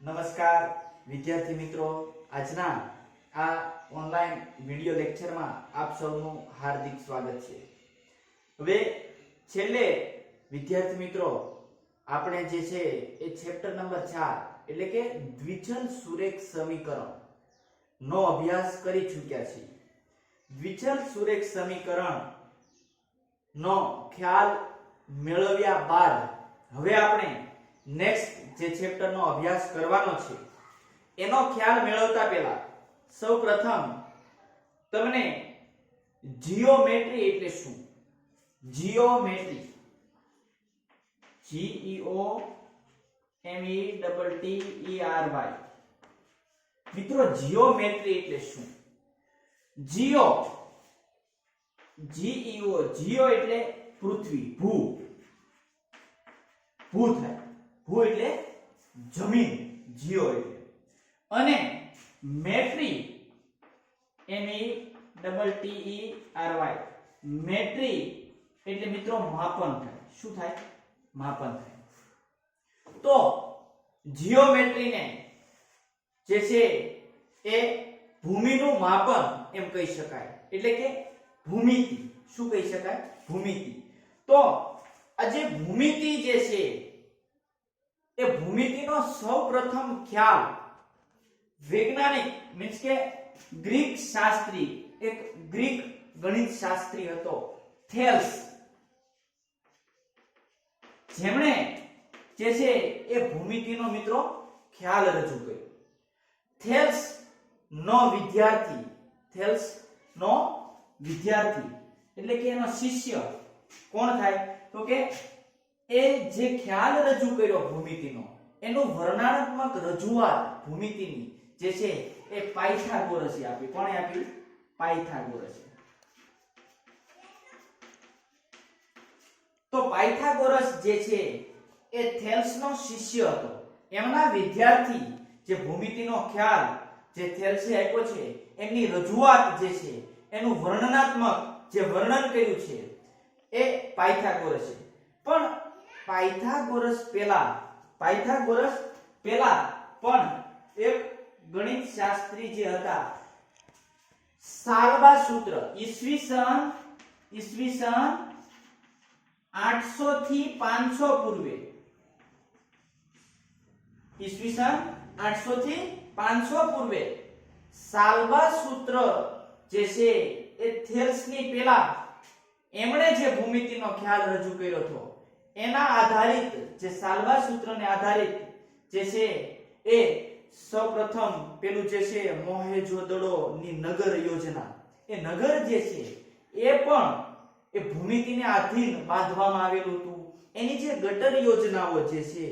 નમસ્કાર વિદ્યાર્થી મિત્રો, આજના આ ઓનલાઈન વિડિયો લેક્ચરમાં આપ સૌનું હાર્દિક સ્વાગત છે। હવે છેલ્લે વિદ્યાર્થી મિત્રો આપણે જે છે એ ચેપ્ટર નંબર 4 એટલે કે દ્વિચલ સુરેખ સમીકરણ નો અભ્યાસ કરી ચૂક્યા છીએ। દ્વિચલ સુરેખ સમીકરણ નો ખ્યાલ મેળવ્યા બાદ હવે આપણે નેક્સ્ટ જે ચેપ્ટર નો અભ્યાસ કરવાનો છે એનો ખ્યાલ મેળવતા પહેલા સૌપ્રથમ તમને જીઓમેટ્રી એટલે શું, જીઓમેટ્રી GEOMETRY મિત્રો જીઓમેટ્રી એટલે શું? જીઓ જીઓ એટલે પૃથ્વી, ભૂ, ભૂ થાય, ભૂ એટલે જમીન, જીઓ એટલે, અને મેટ્રી METTERY મેટ્રી એટલે મિત્રો માપન થાય। શું થાય? માપન થાય। તો જીઓમેટ્રીને જે છે એ ભૂમિનું માપન એમ કહી શકાય, એટલે કે ભૂમિતિ। શું કહી શકાય? ભૂમિતિ। તો આ જે ભૂમિતિ જે છે એ ભૂમિતિનો સૌપ્રથમ ખ્યાલ વૈજ્ઞાનિક મીન્સ કે ગ્રીક શાસ્ત્રી, એક ગ્રીક ગણિત શાસ્ત્રી હતો થેલ્સ, જેમણે જે છે એ ભૂમિતિનો મિત્રો ખ્યાલ રજૂ કર્યો। થેલ્સ નો વિદ્યાર્થી એટલે કે એનો શિષ્ય કોણ થાય? તો કે એ જે ખ્યાલ રજૂ કર્યો ભૂમિતિનો એનું વર્ણનાત્મક રજૂઆત ભૂમિતિની જે છે એ પાયથાગોરસે આપી। કોણે આપી? પાયથાગોરસે। તો પાયથાગોરસ જે છે એ થેલ્સનો શિષ્ય હતો, એમના વિદ્યાર્થી જે ભૂમિતિનો ખ્યાલ જે થેલ્સે આપ્યો છે એમની રજૂઆત જે છે એનું વર્ણનાત્મક જે વર્ણન કર્યું છે એ પાયથાગોરસે। પણ પાયથાગોરસ પહેલા પણ એક ગણિત શાસ્ત્રી જે હતા સાલ્વા સૂત્ર ઈસવીસન 800 થી 500 પૂર્વે, ઈસવીસન 800 થી 500 પૂર્વે સાલ્વા સૂત્ર જે છે એ થેલ્સની પહેલા એમણે જે ભૂમિતિનો ખ્યાલ રજૂ કર્યો હતો એના આધારિત જે સાલ્વા સૂત્રને આધારિત જે છે એ સૌપ્રથમ પેલું જે છે મોહેંજો-દડો ની નગર યોજના, એ નગર જે છે એ પણ એ ભૂમિતિને આધીન બાંધવામાં આવેલું હતું। એની જે ગટર યોજનાઓ જે છે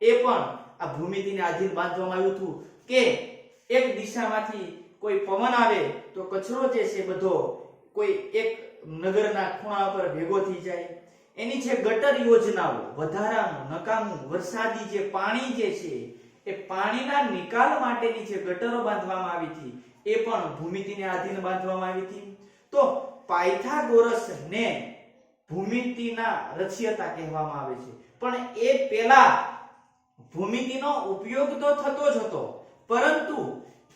એ પણ આ ભૂમિતિને આધીન બાંધવામાં આવ્યું હતું કે એક દિશામાંથી કોઈ પવન આવે તો કચરો જે છે બધો કોઈ એક નગરના ખૂણા પર ભેગો થઈ જાય। એની જે ગટર યોજનાઓ, વધારાનું નકામું વરસાદી જે પાણી જે છે એ પાણીના નિકાલ માટેની જે ગટરો બાંધવામાં આવી હતી એ પણ ભૂમિતિને આધીન બાંધવામાં આવી હતી। તો પાયથાગોરસ ને ભૂમિતિના રચયિતા કહેવામાં આવે છે, પણ એ પહેલા ભૂમિતિનો ઉપયોગ તો થતો જ હતો, પરંતુ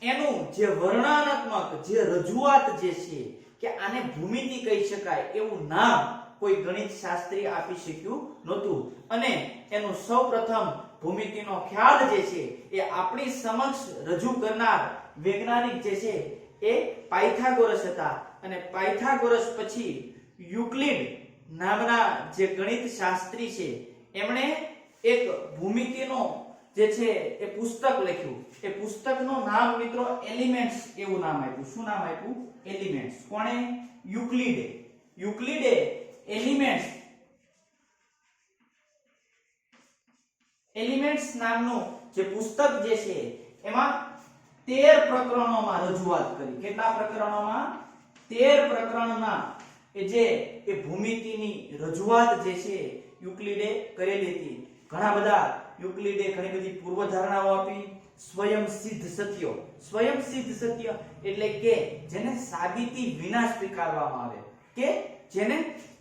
એનું જે વર્ણનાત્મક જે રજૂઆત જે છે કે આને ભૂમિતિ કહી શકાય એવું નામ કોઈ ગણિત શાસ્ત્રી આપી શક્યું નહોતું। અને એનું સૌપ્રથમ ભૂમિતિનો ખ્યાલ જે છે એ આપણી સમક્ષ રજૂ કરનાર વૈજ્ઞાનિક જે છે એ પાયથાગોરસ હતા। અને પાયથાગોરસ પછી યુક્લિડ નામના જે ગણિત શાસ્ત્રી છે એમણે એક ભૂમિતિનો જે છે એ પુસ્તક લખ્યું। એ પુસ્તકનું નામ મિત્રો એલિમેન્ટ્સ એવું નામ આપ્યું। શું નામ આપ્યું? એલિમેન્ટ્સ। કોણે? યુક્લિડે એલિમેન્ટ્સ નામનું જે પુસ્તક જે છે એમાં 13 પ્રકરણોમાં રજૂઆત કરી। કેટલા પ્રકરણોમાં? 13 પ્રકરણના એ ભૂમિતિની રજૂઆત જે છે યુક્લિડે કરેલી હતી। ઘણા બધા યુક્લિડે ઘણી બધી પૂર્વધારણાઓ આપી, સ્વયં સિદ્ધ સત્યો. સ્વયં સિદ્ધ સત્ય એટલે કે જેને સાબિતી વિના સ્વીકારવામાં આવે, કે જેને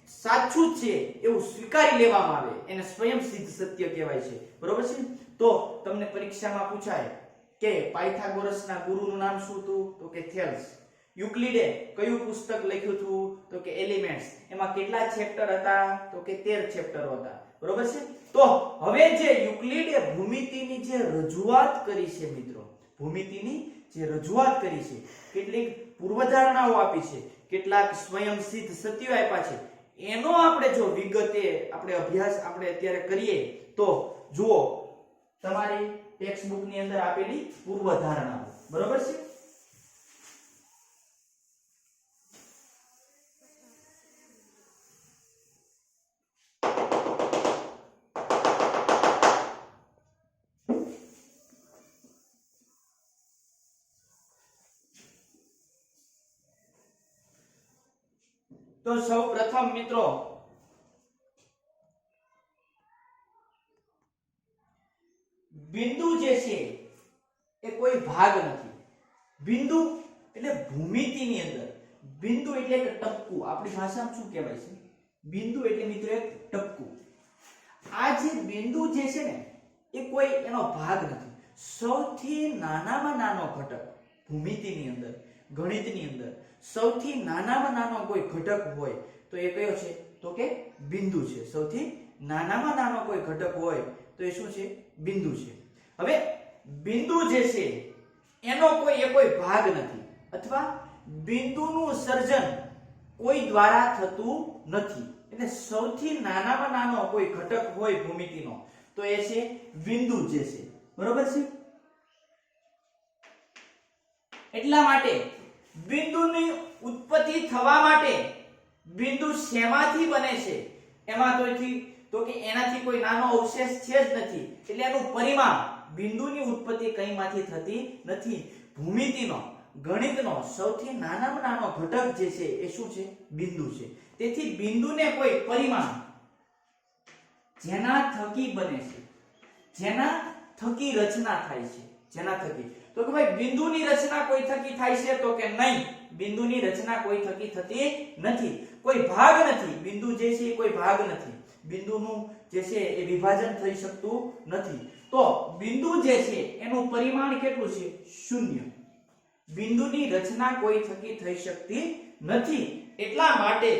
સાચું છે એવું સ્વીકારી લેવામાં આવે, એને સ્વયં સિદ્ધ સત્ય કહેવાય છે. બરોબર છે. તો તમને પરીક્ષામાં પૂછાય કે પાયથાગોરસના ગુરુનું નામ શું હતું? તો કે થેલ્સ. યુક્લિડે કયું પુસ્તક લખ્યું હતું? તો કે એલિમેન્ટ્સ. એમાં કેટલા ચેપ્ટર હતા? તો કે 13 ચેપ્ટરો હતા. બરોબર છે. તો હવે જે યુક્લિડે ભૂમિતિની જે રજૂઆત કરી છે મિત્રો, ભૂમિતિની જે રજૂઆત કરી છે, કેટલીક પૂર્વધારણાઓ આપી છે, કેટલાક સ્વયં સિદ્ધ સત્યો આપ્યા છે, એનો આપણે જો વિગતે આપણે અભ્યાસ આપણે અત્યારે કરીએ તો જુઓ તમારી ટેક્સ્ટ બુક ની અંદર આપેલી પૂર્વધારણાઓ. બરોબર છે. તો સૌ પ્રથમ મિત્રો બિંદુ જે છે એ કોઈ ભાગ નથી. બિંદુ એટલે ભૂમિતિની અંદર બિંદુ એટલે એક ટપકું. આપણી ભાષામાં શું કહેવાય છે? બિંદુ એટલે મિત્રો એક ટપકું. આ જે બિંદુ જે છે ને એ કોઈ એનો ભાગ નથી. સૌથી નાનામાં નાનો ઘટક ભૂમિતિની અંદર, ગણિતની અંદર સૌથી નાનામાં નાનો કોઈ ઘટક હોય તો એ કયો છે? તો કે બિંદુ છે. સૌથી નાનામાં નાનો કોઈ ઘટક હોય તો એ શું છે? બિંદુ છે. હવે બિંદુ જે છે એનો કોઈ ભાગ નથી, અથવા બિંદુનું સર્જન કોઈ દ્વારા થતું નથી. એટલે સૌથી નાનામાં નાનો કોઈ ઘટક હોય ભૂમિતિનો તો એ છે બિંદુ જે છે. બરોબર છે. એટલા માટે બિંદુની ઉત્પત્તિ થવા માટે બિંદુ શેમાંથી બને છે? એમાં તો કે એનાથી કોઈ નાનો અવશેષ છે જ નથી. એટલે એનું પરિમાણ, બિંદુની ઉત્પત્તિ કઈમાંથી થતી નથી. ભૂમિતિનો, ગણિતનો સૌથી નાનામાં નાનો ઘટક જે છે એ શું છે? બિંદુ છે. તેથી બિંદુને કોઈ પરિમાણ જેના થકી બને છે, જેના થકી રચના થાય છે, જેના થકી, તો કે ભાઈ બિંદુની રચના કોઈ થકી થાય છે? તો કે નહીં, બિંદુની રચના કોઈ થકી થતી નથી. કોઈ ભાગ નથી. બિંદુ જે છે એ કોઈ ભાગ નથી. બિંદુનું જે છે એ વિભાજન થઈ શકતું નથી. તો બિંદુ જે છે એનું પરિમાણ કેટલું છે? શૂન્ય. બિંદુની રચના કોઈ થકી થઈ શકતી નથી. એટલા માટે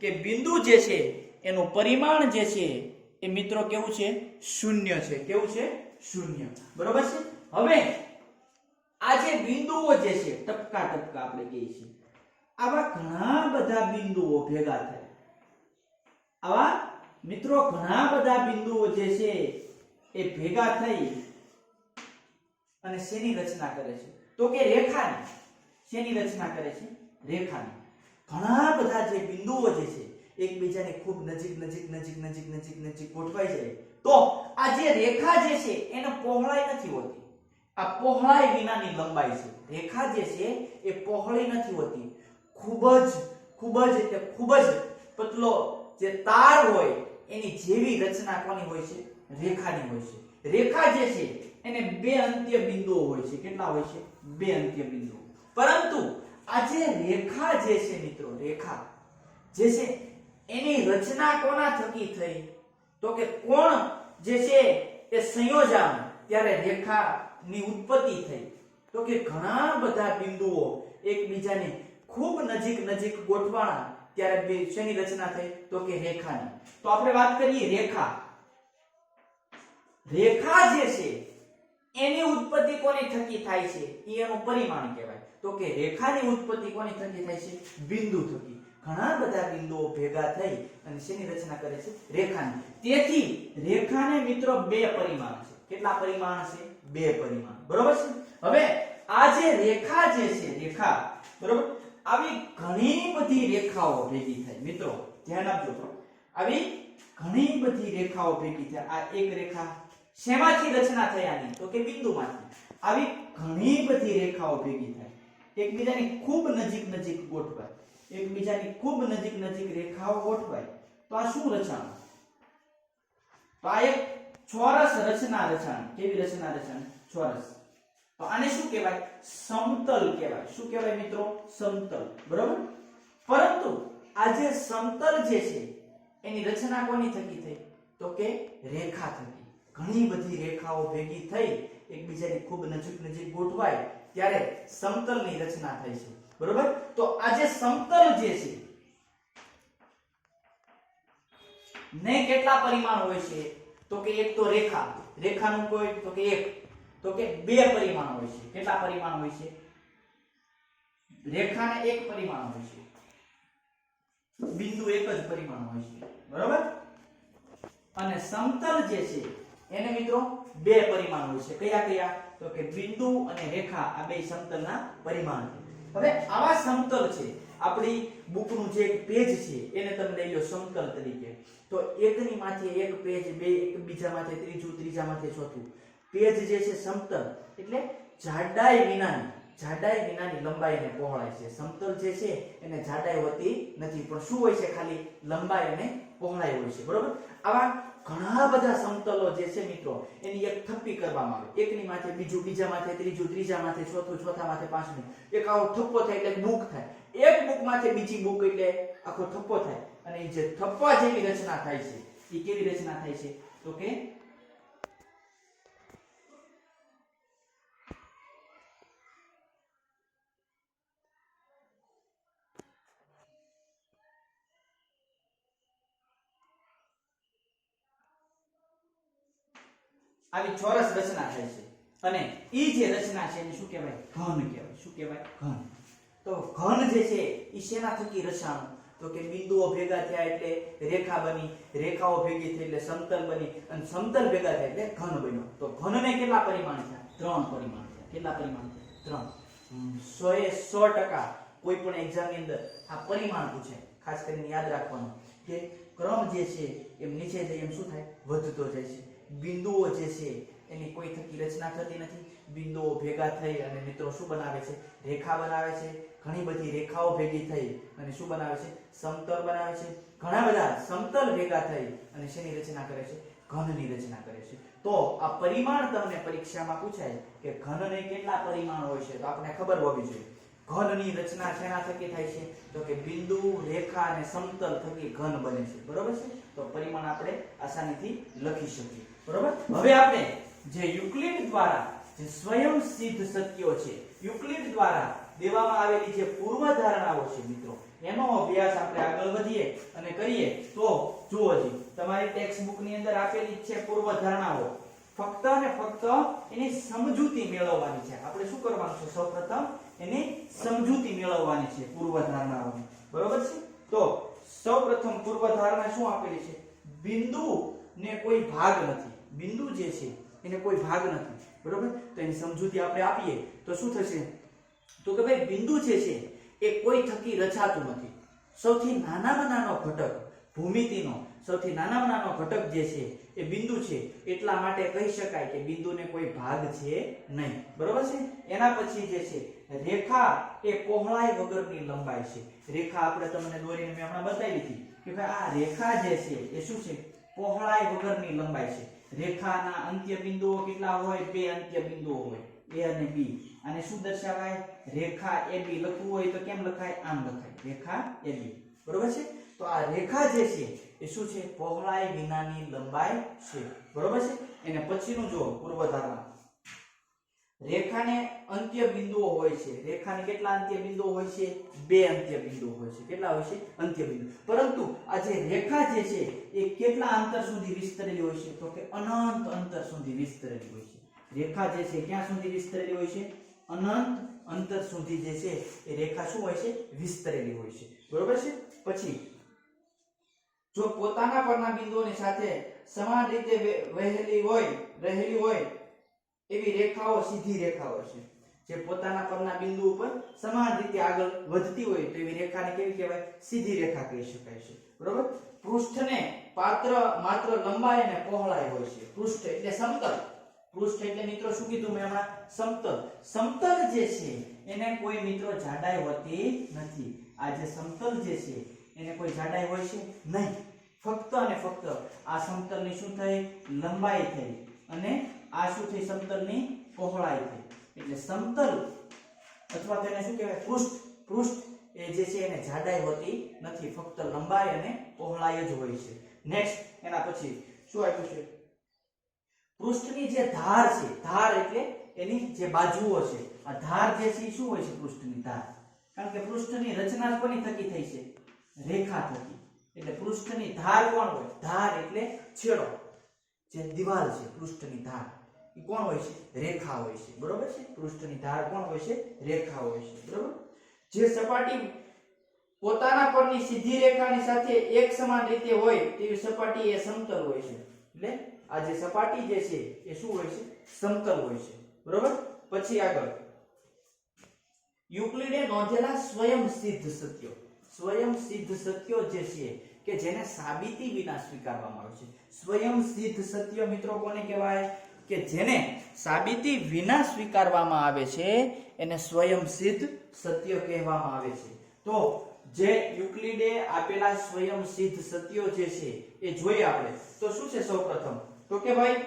કે બિંદુ જે છે એનું પરિમાણ જે છે એ મિત્રો કેવું છે? શૂન્ય છે. કેવું છે? શૂન્ય. બરોબર છે. હવે આ જે બિંદુઓ જે છે ટપકા ટપકા આપણે કહીએ છીએ, આવા ઘણા બધા બિંદુઓ ભેગા થાય. આવા મિત્રો ઘણા બધા બિંદુઓ જે છે એ ભેગા થઈ અને શેની રચના કરે છે? તો કે રેખાની. શેની રચના કરે છે? રેખાની. ઘણા બધા જે બિંદુઓ જે છે એકબીજાની ખૂબ નજીક નજીક નજીક નજીક નજીક નજીક ગોઠવાઈ જાય તો આ જે રેખા જે છે એને પહોળાઈ નથી હોતી. આ પહોળાઈ વિનાની લંબાઈ છે. રેખા જે છે એ પહોળી નથી હોતી. ખૂબ જ પતલો જે તાર હોય એની જેવી રચના કોની હોય છે? રેખાની હોય છે. રેખા જે છે એને બે અંત્ય બિંદુઓ હોય છે. કેટલા હોય છે? બે અંત્ય બિંદુઓ. પરંતુ આ જે રેખા જે છે મિત્રો, રેખા જે છે એની રચના કોના થકી થઈ? તો કે કોણ જે છે એ સંયોજન ત્યારે રેખાની ઉત્પત્તિ થઈ. તો કે ઘણા બધા બિંદુઓ એકબીજાની ખૂબ નજીક નજીક ગોઠવાણા ત્યારે શેની રચના થઈ? તો કે રેખાની. તો આપણે વાત કરીએ રેખા. રેખા જે છે એની ઉત્પત્તિ કોની થકી થાય છે? એનું પરિમાણ કહેવાય. તો કે રેખાની ઉત્પત્તિ કોની થકી થાય છે? બિંદુ થકી. ઘણા બધા બિંદુઓ ભેગા થઈ અને શેની રચના કરે છે? રેખાની. તેથી રેખાને મિત્રો બે પરિમાણ છે. કેટલા પરિમાણ છે? બે પરિમાણ. બરોબર છે. હવે આ જે રેખા જે છે, રેખા, બરોબર, આવી ઘણી બધી રેખાઓ ભેગી થાય. મિત્રો ધ્યાન આપજો. આવી ઘણી બધી રેખાઓ ભેગી થાય. આ એક રેખા શેમાંથી રચના થઈ આની? તો કે બિંદુમાંથી. આવી ઘણી બધી રેખાઓ ભેગી થાય, એકબીજાની ખૂબ નજીક નજીક ગોઠવાય, એકબીજાની ખૂબ નજીક નજીક રેખાઓ ગોઠવાય તો આ શું રચના? તો આ એક ચોરસ રચના રચાણ. કેવી રચના રચાણ? ચોરસ. તો આને શું કહેવાય? સમતલ કહેવાય. શું કહેવાય મિત્રો? સમતલ. બરોબર. પરંતુ આ જે સમતલ જે છે એની રચના કોની થકી થઈ? તો કે રેખા થકી. ઘણી બધી રેખાઓ ભેગી થઈ એકબીજાની ખૂબ નજીક નજીક ગોઠવાય ત્યારે સમતલની રચના થાય છે. બરોબર. તો આ જે સમતલ જે છે ને કેટલા પરિમાણ હોય છે? તો કે એક તો રેખા. રેખાનું કોઈ તો કે એક, તો કે બે પરિમાણ હોય છે. કેટલા પરિમાણ હોય છે? રેખાને એક પરિમાણ હોય છે, બિંદુ એક જ પરિમાણ હોય છે. બરોબર. અને સમતલ જે છે એને મિત્રો બે પરિમાણ હોય છે. કયા કયા? તો કે બિંદુ અને રેખા. આ બે સમતલના પરિમાણ છે. હવે આવા સમતલ છે, આપણી બુકનું જે એક પેજ છે એને તમે લઈ લો સમતલ તરીકે. તો એકની માથે એક પેજ, બે એકબીજા માથે ત્રીજું, ત્રીજા માથે ચોથું. પેજ જે છે સમતલ એટલે જાડાઈ વિનાની લંબાઈ અને પહોળાઈ છે. સમતલ જે છે એને જાડાઈ હોતી નથી, પણ શું હોય છે? ખાલી લંબાઈ અને પહોળાઈ હોય છે. બરોબર. આવા ઘણા બધા સમતલો જે છે મિત્રો એની એક થપ્પી કરવામાં આવે. એકની માથે બીજું, બીજા માથે ત્રીજું, ત્રીજા માથે ચોથું, ચોથા માથે પાંચમું. એક આવો થપ્પો થાય એટલે બુક થાય. એક બુક માથે બીજી બુક એટલે આખો થપ્પો થાય. અને જે થપ્પા જેવી રચના થાય છે એ કેવી રચના થાય છે? તો કે આવી ચોરસ રચના થાય છે. અને ઈ જે રચના છે એને શું કહેવાય? ઘન કહેવાય. શું કહેવાય? ઘન. તો ઘન જે છે ઈ શેના થકી રચાણું? તો કે બિંદુઓ ભેગા થયા એટલે રેખા બની, રેખાઓ ભેગી થઈ એટલે સમતલ બની, અને સમતલ ભેગા થયા એટલે ઘન બન્યો. તો ઘનને કેટલા પરિમાણ છે? 3 પરિમાણ છે. કેટલા પરિમાણ? 3. 100% કોઈ પણ એક્ઝામ ની અંદર આ પરિમાણ પૂછે. ખાસ કરીને યાદ રાખવાનું કે ક્રમ જે છે એમ નીચે જઈ એમ શું થાય? વધતો જાય છે. બિંદુઓ જે છે એની કોઈ થકી રચના થતી નથી. બિંદુઓ ભેગા થઈ અને મિત્રો શું બનાવે છે? રેખા બનાવે છે. ઘણી બધી રેખાઓ ભેગી થઈ અને શું બનાવે છે? સમતલ બનાવે છે. ઘણા બધા સમતલ ભેગા થઈ અને શેની રચના કરે છે? ઘનની રચના કરે છે. તો આ પરિમાણ તમને પરીક્ષામાં પૂછાય કે ઘનને કેટલા પરિમાણ હોય છે, તો આપણે ખબર હોવી જોઈએ. ઘનની રચના શેના થકી થાય છે? તો કે બિંદુ, રેખા અને સમતલ થકી ઘન બને છે. બરોબર છે. તો પરિમાણ આપણે આસાનીથી લખી શકીએ. બરોબર. હવે આપણે જે યુક્લિડ દ્વારા જે સ્વયં સિદ્ધ સત્યો છે, યુક્લિડ દ્વારા દેવામાં આવેલી જે પૂર્વધારણાઓ છે મિત્રો, એનો અભ્યાસ આપણે આગળ વધીએ અને કરીએ. તો જુઓ જી, તમારી ટેક્સ્ટ બુક ની અંદર આપેલી છે પૂર્વધારણાઓ. ફક્ત અને ફક્ત એની સમજૂતી મેળવવાની છે. આપણે શું કરવાનું છે? સૌપ્રથમ એની સમજૂતી મેળવવાની છે પૂર્વધારણાઓની. બરોબર છે. તો સૌપ્રથમ પૂર્વધારણા શું આપેલી છે? બિંદુ ને કોઈ ભાગ નથી. બિંદુ જે છે એને કોઈ ભાગ નથી. બરોબર. તો એની સમજૂતી આપણે આપીએ તો શું થશે? તો કે ભાઈ બિંદુ જે છે એ કોઈ થકી રચાતું નથી. સૌથી નાનામાં નાનો ઘટક ભૂમિતિનો સૌથી નાનામાં નાનો ઘટક જે છે એ બિંદુ છે. એટલા માટે કહી શકાય કે બિંદુને કોઈ ભાગ છે નહીં. બરોબર છે. એના પછી જે છે રેખા એ પહોળાઈ વગરની લંબાઈ છે. રેખા આપણે તમને દોરીને મેં હમણાં બતાવી હતી કે ભાઈ આ રેખા જે છે એ શું છે? પહોળાઈ વગરની લંબાઈ છે. રેખાના અંત્ય બિંદુઓ કેટલા હોય? 2 અંત્ય બિંદુઓ હોય, A અને B. અને શું દર્શાવાય? રેખા AB લખવું હોય તો કેમ લખાય? આમ લખાય, રેખા AB. બરોબર છે. તો આ રેખા જે છે એ શું છે? પહોળાઈ વિનાની લંબાઈ છે. બરોબર છે. એને પછીનું જો પૂર્વધારણા, રેખાને અંત્ય બિંદુઓ હોય છે. રેખાને કેટલા અંત્ય બિંદુઓ હોય છે? 2 અંત્ય બિંદુઓ હોય છે. કેટલા હોય છે? અંત્ય બિંદુ. પરંતુ આ જે રેખા જે છે એ કેટલા અંતર સુધી વિસ્તરેલી હોય છે? તો કે અનંત અંતર સુધી વિસ્તરેલી હોય છે. રેખા જે છે ક્યાં સુધી વિસ્તરેલી હોય છે? અનંત અંતર સુધી જે છે એ રેખા શું હોય છે? વિસ્તરેલી હોય છે. બરોબર છે. પછી જો પોતાના પરના બિંદુઓની સાથે સમાન રીતે રહેલી હોય એવી રેખાઓ સીધી રેખાઓ છે. જે પોતાના પરના બિંદુ ઉપર સમાન રીતે આગળ વધતી હોય તો એવી રેખાને કેવી કહેવાય? સીધી રેખા કહી શકાય છે. બરોબર. પૃષ્ઠને માત્ર લંબાઈ અને પહોળાઈ હોય છે. પૃષ્ઠ એટલે સમતલ. પૃષ્ઠ એટલે મિત્રો શું કીધું મેં હમણાં? સમતલ. સમતલ જે છે એને કોઈ મિત્રો જાડાઈ હોતી નથી. આ જે સમતલ જે છે એને કોઈ જાડાઈ હોય છે નહીં. ફક્ત અને ફક્ત આ સમતલની શું થઈ? લંબાઈ થઈ. અને આ શું થઈ? સમતલની પહોળાઈ થઈ. એટલે સમતલ અથવા તેને શું કહેવાય પૃષ્ઠ એ જે છે એને જાડાઈ હોતી નથી, ફક્ત લંબાઈ અને પહોળાઈ જ હોય છે. નેક્સ્ટ એના પછી શું આપ્યું છે? પૃષ્ઠની જે ધાર છે, ધાર એટલે એની જે બાજુઓ છે, આ ધાર જે છે શું હોય છે? પૃષ્ઠની ધાર. કારણ કે પૃષ્ઠની રચના કોની થકી થઈ છે? રેખા થકી. એટલે પૃષ્ઠની ધાર કોણ હોય? ધાર એટલે છેડો, જે દિવાલ છે પૃષ્ઠની ધાર એ કોણ હોય છે? રેખા હોય છે. બરોબર છે? પૃષ્ઠની ધાર કોણ હોય છે? રેખા હોય છે. બરોબર. જે સપાટી પોતાના પરની સીધી રેખાની સાથે એક સમાન રીતે હોય તેવી સપાટી એ સમતલ હોય છે. એટલે આ જે સપાટી જે છે એ શું હોય છે? સમતલ હોય છે. બરોબર. પછી આગળ યુક્લિડે નોંધેલા સ્વયંસિદ્ધ સત્યો. સ્વયંસિદ્ધ સત્યો જે છે કે જેને સાબિતી વિના સ્વીકારવામાં આવે છે. સ્વયંસિદ્ધ સત્ય મિત્રો કોને કહેવાય? કે જેને સાબિતી વિના સ્વીકારવામાં આવે છે એને સ્વયંસિદ્ધ સત્ય કહેવામાં આવે છે. તો જે યુક્લિડે આપેલા સ્વયંસિદ્ધ સત્યો જે છે એ જોઈએ આપણે તો શું છે? સૌપ્રથમ તો કે ભાઈ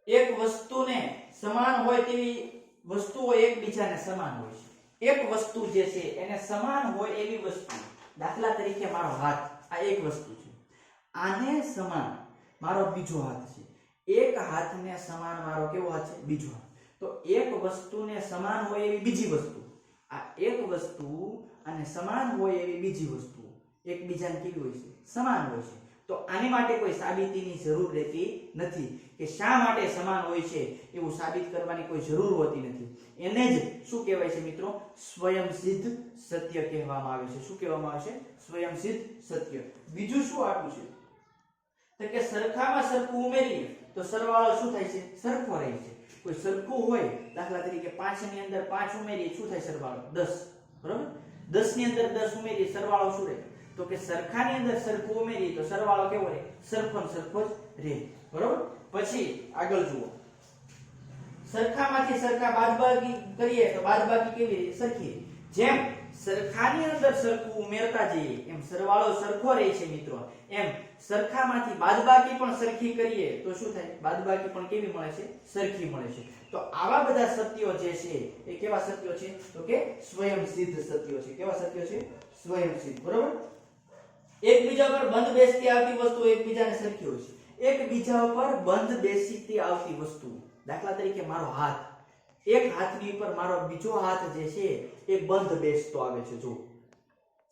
એક વસ્તુને સમાન હોય તેવી વસ્તુઓ એકબીજાને સમાન હોય છે. એક વસ્તુ જે છે એને સમાન હોય એવી વસ્તુ, દાખલા તરીકે મારો હાથ, આ એક વસ્તુ છે. આને સમાન મારો બીજો હાથ છે. એક હાથને સમાન મારો કેવો હાથ છે? બીજો હાથ. તો એક વસ્તુને સમાન હોય એવી બીજી વસ્તુ, આ એક વસ્તુ અને સમાન હોય એવી બીજી વસ્તુ એકબીજાને કેવી હોય છે? સમાન હોય છે. તો આની માટે કોઈ સાબિતીની જરૂર રહેતી નથી કે શા માટે સમાન હોય છે એવું સાબિત કરવાની કોઈ જરૂર હોતી નથી. એને જ શું કહેવાય છે મિત્રો? સ્વયંસિદ્ધ સત્ય કહેવામાં આવે છે. શું કહેવામાં આવે છે? સ્વયંસિદ્ધ સત્ય. બીજું શું આપ્યું છે? તો કે સરખામાં સરખું ઉમેરીએ તો સરવાળો શું થાય છે? સરખો રહે છે. કોઈ સરખું હોય, દાખલા તરીકે 5 ની અંદર 5 ઉમેરીએ શું થાય? સરવાળો 10. બરોબર. 10 ની અંદર 10 ઉમેરીએ સરવાળો શું રહે? તો કે સરખાની અંદર સરખું ઉમેરીએ તો સરવાળો કેવો રહે? સરખો ને સરખો જ રહે. બરોબર. પછી આગળ જુઓ, સરખામાંથી સરખા બાદબાકી કરીએ તો બાદબાકી કેવી રહે? સરખી. જેમ સરખાની અંદર સરખું ઉમેરતા જઈએ એમ સરવાળો સરખો રહે છે મિત્રો, એમ સરખામાંથી બાદબાકી પણ સરખી કરીએ તો શું થાય? બાદબાકી પણ કેવી મળે છે? સરખી મળે છે. તો આવા બધા સત્યો જે છે એ કેવા સત્યો છે? તો કે સ્વયંસિદ્ધ સત્યો છે. કેવા સત્યો છે? સ્વયંસિદ્ધ. બરોબર. એકબીજા પર બંધ બેસતી આવતી વસ્તુ એકબીજાને સરખી હોય છે. એકબીજા ઉપર બંધ બેસતી આવતી વસ્તુ, દાખલા તરીકે મારો હાથ, એક હાથની ઉપર મારો બીજો હાથ જે છે એ બંધ બેસતો આવે છે. જો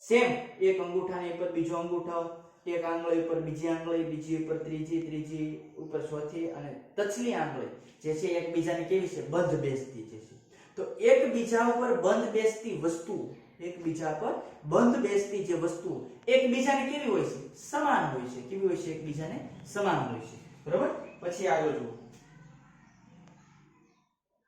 સેમ એક અંગૂઠાની ઉપર બીજો અંગૂઠો, એક આંગળી ઉપર બીજી આંગળી, બીજી ઉપર ત્રીજી, ત્રીજી ઉપર ચોથી અને ટચલી આંગળી જે છે એકબીજાની કેવી છે? બંધ બેસતી છે. તો એકબીજા ઉપર બંધ બેસતી વસ્તુ, એકબીજા પર બંધ બેસતી જે વસ્તુ એકબીજાને કેવી હોય છે? સમાન હોય છે. કેવી હોય છે? એકબીજાને સમાન હોય છે. બરોબર. પછી આગળ જુઓ,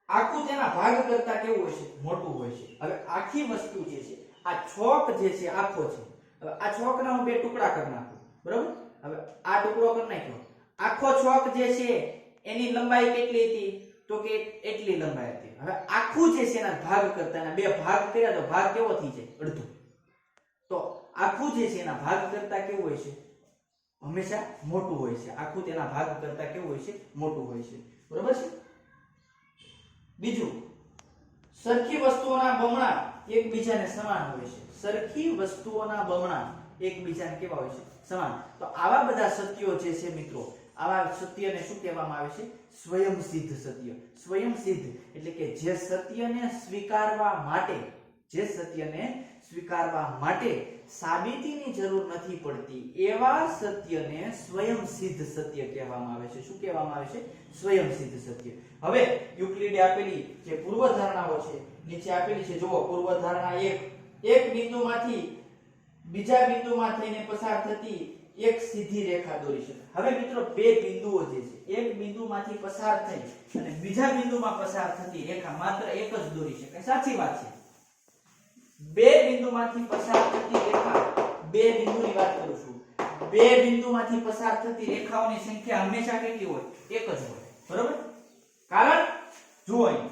આખું તેના ભાગ કરતા કેવું હોય છે? મોટું હોય છે. હવે આખી વસ્તુ જે છે, આ ચોક જે છે આખો છે. હવે આ ચોકના હું બે ટુકડા કરી નાખું. બરોબર. હવે આ ટુકડો કરી નાખ્યો. આખો ચોક જે છે એની લંબાઈ કેટલી હતી? તો કે એટલી લંબાઈ હતી. હવે આખું જે છે એના ભાગ કરતા, એના બે ભાગ કર્યા તો ભાગ કેવો થઈ જાય? અડધો. તો આખું જે છે એના ભાગ કરતા કેવું હોય છે? હંમેશા મોટું હોય છે. આખું તેના ભાગ કરતા કેવું હોય છે? મોટું હોય છે. બરોબર છે. બીજું, સરખી વસ્તુઓના બમણા એકબીજાને સમાન હોય છે. સરખી વસ્તુઓના બમણા એકબીજાને કેવા હોય છે? સમાન. તો આવા બધા સત્યો જે છે મિત્રો, આવા સત્યને શું કહેવામાં આવે છે? સ્વયંસિદ્ધ સત્ય. સ્વયંસિદ્ધ એટલે કે જે સત્યને સ્વીકારવા માટે સાબિતીની જરૂર નથી પડતી એવા સત્યને સ્વયંસિદ્ધ સત્ય કહેવામાં આવે છે. શું કહેવામાં આવે છે? સ્વયંસિદ્ધ સત્ય. હવે યુક્લિડે આપેલી જે પૂર્વધારણાઓ છે નીચે આપેલી છે. જુઓ, પૂર્વધારણા 1, એક બિંદુમાંથી બીજા બિંદુમાં થઈને પસાર થતી એક સીધી રેખા દોરી છે. હવે મિત્રો બે બિંદુઓ જે છે, એક બિંદુમાંથી પસાર થઈ અને બીજા બિંદુમાં પસાર થતી રેખા માત્ર એક જ દોરી શકાય. સાચી વાત છે. બે બિંદુમાંથી પસાર થતી રેખા, બે બિંદુની વાત કરું છું. બે બિંદુમાંથી પસાર થતી રેખાઓની સંખ્યા હંમેશા કેટલી હોય? એક જ હોય. બરોબર. કારણ જુઓ અહીં